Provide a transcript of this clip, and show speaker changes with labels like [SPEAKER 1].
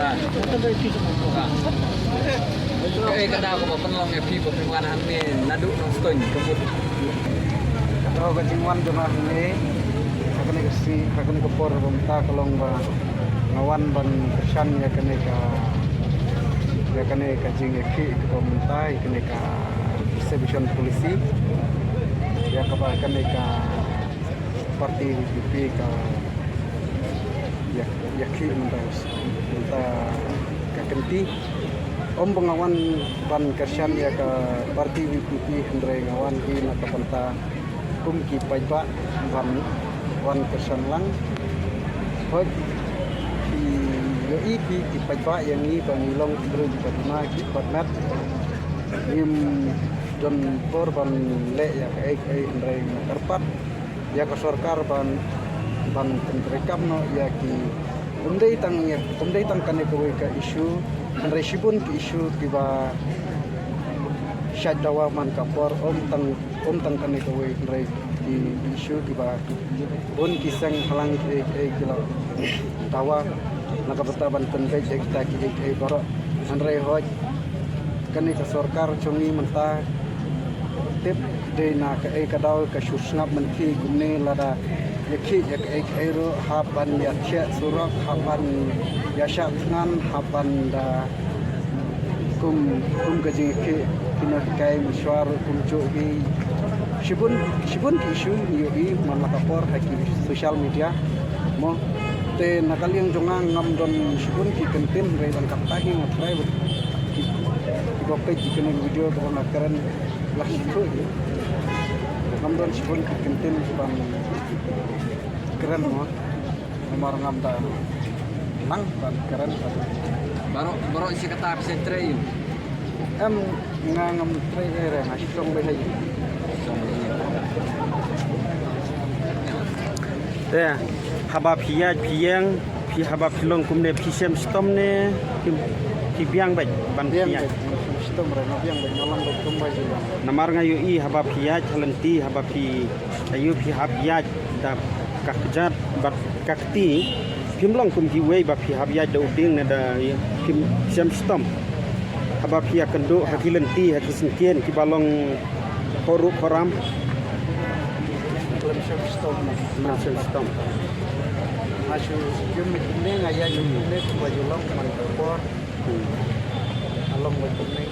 [SPEAKER 1] Kadang aku penelong ya people penguan ame naduk nong stone kebut.
[SPEAKER 2] Kalau kecingwan jemaah ini akan kepor bumta kalong ba ngawan ban kersan ya kene ka jing eki ke bumta kene ka distribution polisi ya ka ba kene ka parti DP ka ya ki bumta ka kenti om pengawan ban kersan ya ka parti DP hendrai ngawan di nakapanta ki pajak ban kersan lang hoj ki ki pajak yang ni pangilong terus patna ki patnat nim don korban le ya ek ndrai terpat ya ke sarkar ban rekam no ya ki umdai tang kane ko ka isu ndrai sibun ki isu ki ba syadawa man kapor om tang kane ko ndrai di isu di ba bon kisang halang kilo tawa nakabataban penbej kita ki borok andrai hoj kani ka sarkar chungi menta tip de na ka kadau ka susnap menti gumne lada yakhi yak ero hapan ya che surak hapan ya syatnan hapan da kum gaji ki kina kai mishwar kumcu ki Shibun ki isu ni mana kapor haki social media mo te nakaliang jongang ngam don shibun ki kentin rai dan kaptahi ngatrai ki gope ki kene video ko na karen lah itu ngam don shibun ki kentin ban keren mo nomor ngam da nang ban keren
[SPEAKER 1] Baru si kata sentre
[SPEAKER 2] em ngam trai re na song be hai
[SPEAKER 3] Teh, haba piyaj piyang, pi haba pilong kumne pisem stom ne, pi biang baik ban piyaj.
[SPEAKER 2] Stom rena biang baik nalang baik tumbai juga.
[SPEAKER 3] Namar ngayu I haba piyaj halenti haba pi ayu pi hab piyaj da kakjat bat kakti pimlong kum ki wei ba pi hab piyaj da uding ne da pim pisem stom. Haba piyaj kendo hakilenti hakisengkien ki balong korup koram. Macam stom.
[SPEAKER 2] Masuk jumlah ini ngaya jumlah ini baju long mantapor. Along baju ini.